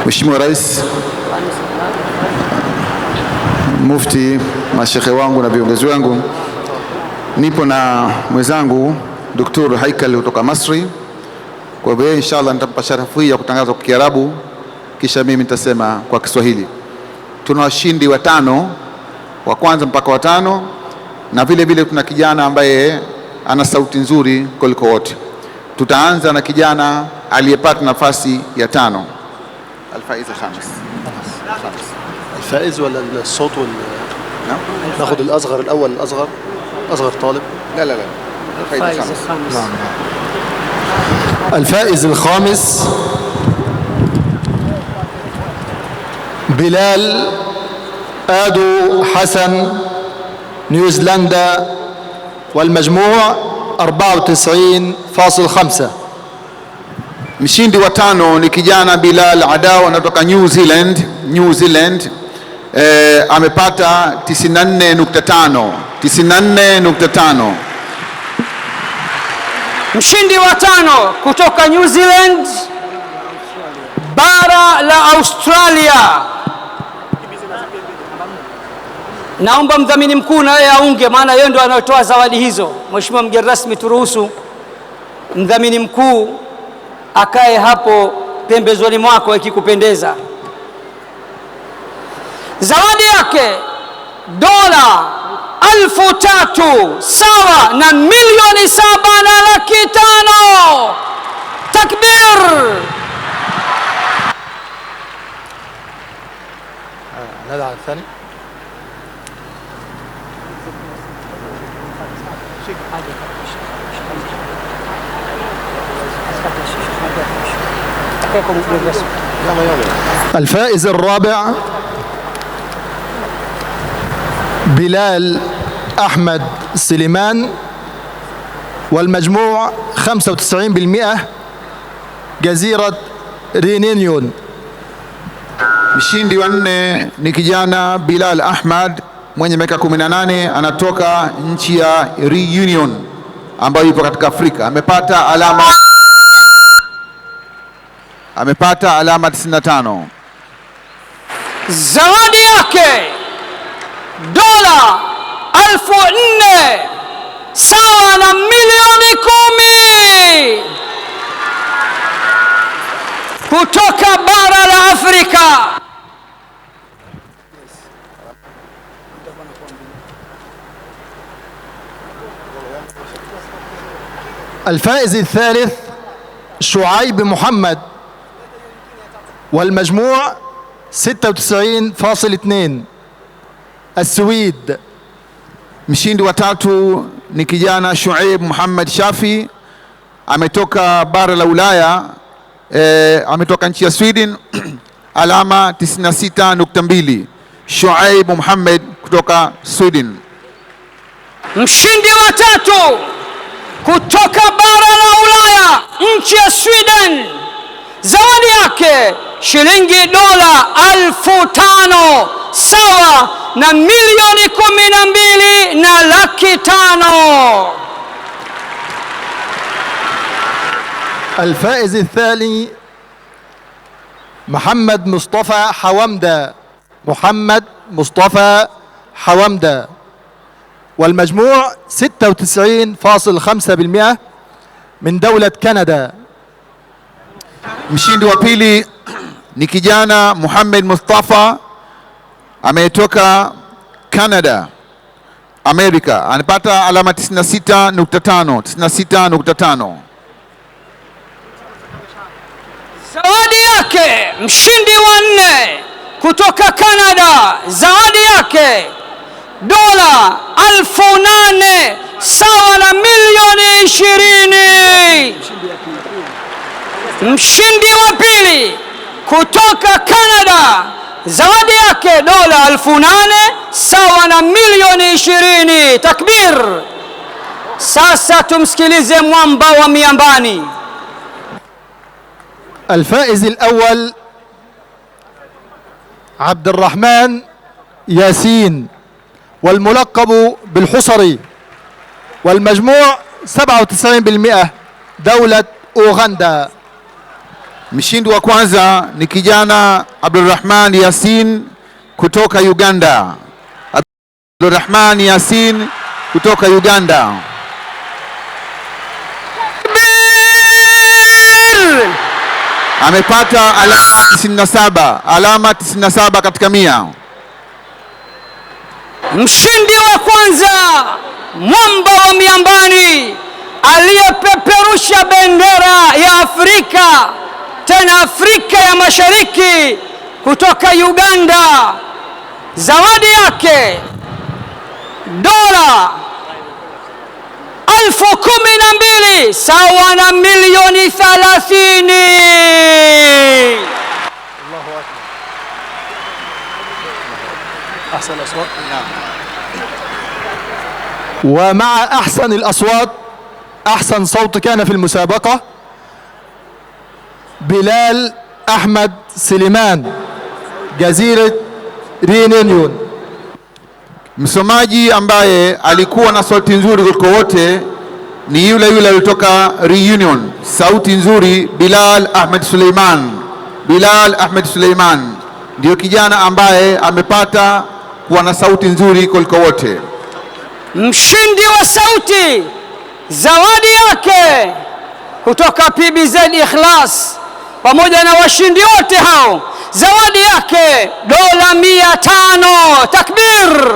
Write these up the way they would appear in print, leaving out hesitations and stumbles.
Mheshimiwa Rais, Mufti, mashekhe wangu na viongozi wangu, nipo na mwenzangu Dr. Haikal kutoka Masri. Kwa hivyo inshallah nitampa sharafu hii ya kutangaza kwa Kiarabu, kisha mimi nitasema kwa Kiswahili. Tuna washindi watano, wa kwanza mpaka watano, na vile vile tuna kijana ambaye ana sauti nzuri kuliko wote. Tutaanza na kijana aliyepata nafasi ya tano. الفائز الخامس. الفائز ولا الصوت نعم. ناخذ الأصغر الأول، أصغر طالب. لا الفائز الخامس. نعم. الفائز الخامس بلال آدو حسن، نيوزيلندا، والمجموع 94.5. Mshindi wa tano ni kijana Bilal Adao anatoka New Zealand. Amepata 94.5. Mshindi wa tano kutoka New Zealand, bara la Australia. Naomba mdhamini mkuu na yeye aunge, maana yeye ndo anayotoa zawadi hizo. Mheshimiwa mgeni rasmi, turuhusu mdhamini mkuu akae hapo pembezoni mwako ikikupendeza. Zawadi yake dola 3,000 sawa na 7,500,000. Takbir! ندعم الثاني. الفائز الرابع بلال أحمد سليمان، والمجموع 95%، جزيرة رينيون. Mshindi wa nne ni kijana Bilal Ahmad mwenye miaka 18, anatoka nchi ya Reunion ambayo ipo katika Afrika. Amepata alama 95. Zawadi yake dola 4,000 sawa na milioni 10 kutoka bara la Afrika. الفائز الثالث شعيب محمد، والمجموع 96.2، السويد. Mshindi wa tatu ni kijana Shuaib Muhammad Shafi, ametoka bara la Ulaya, ametoka nchi ya Sweden. Alama 96.2. Shuaib Muhammad kutoka Sweden. Mshindi wa tatu kutoka bara la Ulaya, nchi ya Sweden, zawadi yake shilingi dola 5,000 sawa na milioni 12,500,000. الفائز الثاني محمد مصطفى حومدة، والمجموع 96.5% من دولة كندا. Mshindi wa pili ni kijana Muhammad Mustafa, ametoka Canada, Amerika, anapata alama 96.5. Zawadi yake mshindi wa nne kutoka Canada, zawadi yake dola 8,000 sawa na milioni 20. Mshindi wa pili kutoka Canada, zawadi yake dola 8,000 sawa na milioni 20. Takbir! Sasa tumsikilize mwamba wa miambani. الفائز الأول عبد الرحمن ياسين، والملقب بالحصري، والمجموع 97%، دولة أوغندا. Mshindi wa kwanza ni kijana Abdulrahman Yasin kutoka Uganda. Abdulrahman Yasin kutoka Uganda. Amepata alama 97, alama 97 katika 100. Mshindi wa kwanza, mwamba wa miambani aliyepeperusha bendera ya Afrika, tena Afrika ya Mashariki, kutoka Uganda. Zawadi yake dola 12,000 sawa na milioni 30. Allahu akbar. أحسن الأصوات. ومع أحسن الأصوات أحسن صوت كان في المسابقة بلال أحمد سليمان جزيرة ريونيون. Msomaji ambaye alikuwa na sauti nzuri kuliko wote ni yule alitoka Reunion, sauti nzuri, Bilal Ahmed Suleiman. Bilal Ahmed Suleiman ndio kijana ambaye amepata kuwa na sauti nzuri kuliko wote. Mshindi wa sauti, zawadi yake kutoka PBZ Ikhlas, pamoja na washindi wote hao, zawadi yake dola 500. Takbir!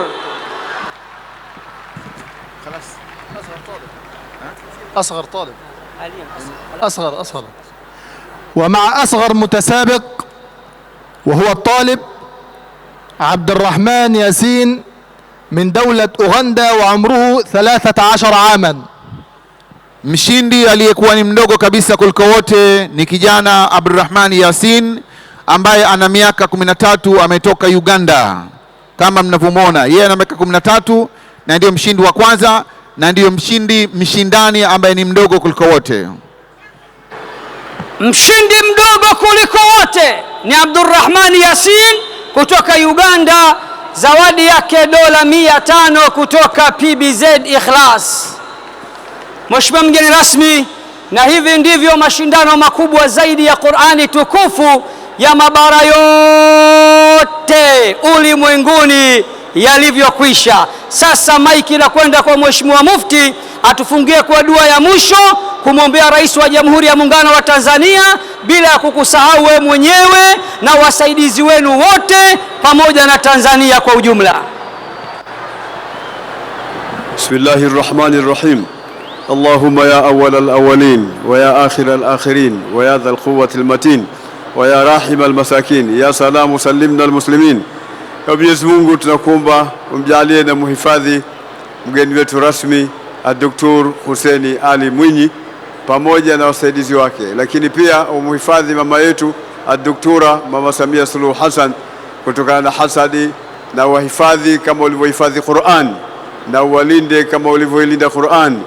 أصغر طالب. أصغر. ومع أصغر متسابق وهو الطالب عبد الرحمن ياسين من دولة أوغندا وعمره 13 عاما. Mshindi aliyekuwa ni mdogo kabisa kuliko wote ni kijana Abdulrahman Yasin ambaye ana miaka 13, ametoka Uganda. Kama mnavyomwona, yeye ana miaka 13 na ndiyo mshindi wa kwanza na ndiyo mshindani ambaye ni mdogo kuliko wote. Mshindi mdogo kuliko wote ni Abdulrahman Yasin kutoka Uganda, zawadi yake dola 500 kutoka PBZ Ikhlas. Mheshimiwa mgeni rasmi, na hivi ndivyo mashindano makubwa zaidi ya Qur'ani tukufu ya mabara yote ulimwenguni yalivyokwisha. Sasa maiki la kwenda kwa Mheshimiwa Mufti atufungie kwa dua ya mwisho kumwombea Rais wa Jamhuri ya Muungano wa Tanzania, bila ya kukusahau wewe mwenyewe na wasaidizi wenu wote pamoja na Tanzania kwa ujumla. Bismillahirrahmanirrahim. Allahumma ya awwal al-awwalin wa ya akhir al-akhirin wa ya dhal quwwati al-matin wa ya rahim al-masakin ya salamu sallimna al-muslimin. Mwenyezi Mungu tunakuomba umjalie na muhifadhi mgeni wetu rasmi Dr. Hussein Ali Mwinyi pamoja na wasaidizi wake, lakini pia umuhifadhi mama yetu Dr. Mama Samia Suluhu Hassan kutokana na hasadi, na wahifadhi kama ulivyohifadhi Qur'an, na uwalinde kama ulivyoilinda Qur'an,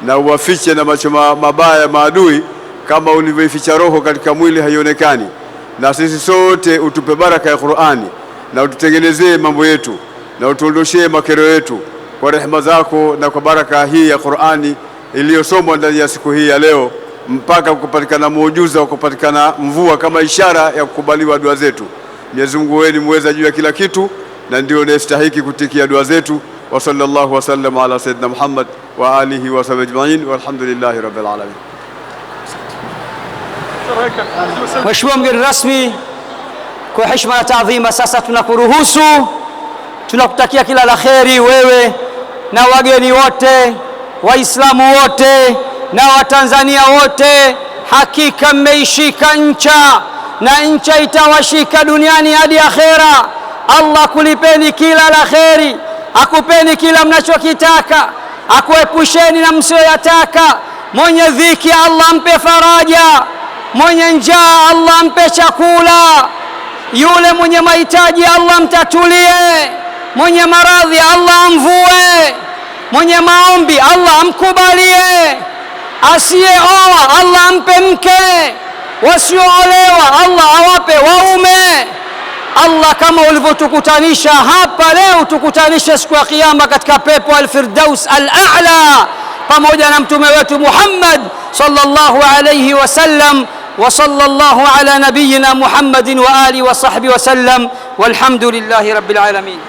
na uwafiche na macho mabaya maadui kama ulivyoificha roho katika mwili haionekani. Na sisi sote utupe baraka ya Qur'ani na ututengenezee mambo yetu na utuondoshee makero yetu kwa rehema zako na kwa baraka hii ya Qur'ani iliyosomwa ndani ya siku hii ya leo, mpaka kupatikana muujiza wa kupatikana mvua kama ishara ya kukubaliwa dua zetu. Mwenyezi Mungu, wewe ni muweza juu ya kila kitu na ndio unastahili kutikia dua zetu. Wa sallallahu wa sallam ala sayyidina Muhammad wa alihi wa sahbihi ajma'in walhamdulillahi rabbil alamin. Mheshimiwa mgeni rasmi, kwa heshima na taadhima, sasa tunakuruhusu, tunakutakia kila la kheri wewe na wageni wote, Waislamu wote na Watanzania wote. Hakika mmeishika ncha na ncha itawashika duniani hadi akhera. Allah kulipeni kila la kheri, akupeni kila mnachokitaka, akuepusheni na msioyataka. Mwenye dhiki Allah mpe faraja, mwenye njaa Allah mpe chakula, yule mwenye mahitaji Allah mtatulie, mwenye maradhi Allah amvue, mwenye maombi Allah amkubalie, asiyeoa Allah ampe mke, wasioolewa Allah awape waume. Allah, kama ulivyotukutanisha hapa leo, tukutanishe siku ya Kiyama katika pepo al-Firdaus al-A'la pamoja na mtume wetu Muhammad sallallahu alayhi wasallam. وصلى الله على نبينا محمد وآله وصحبه وسلم والحمد لله رب العالمين.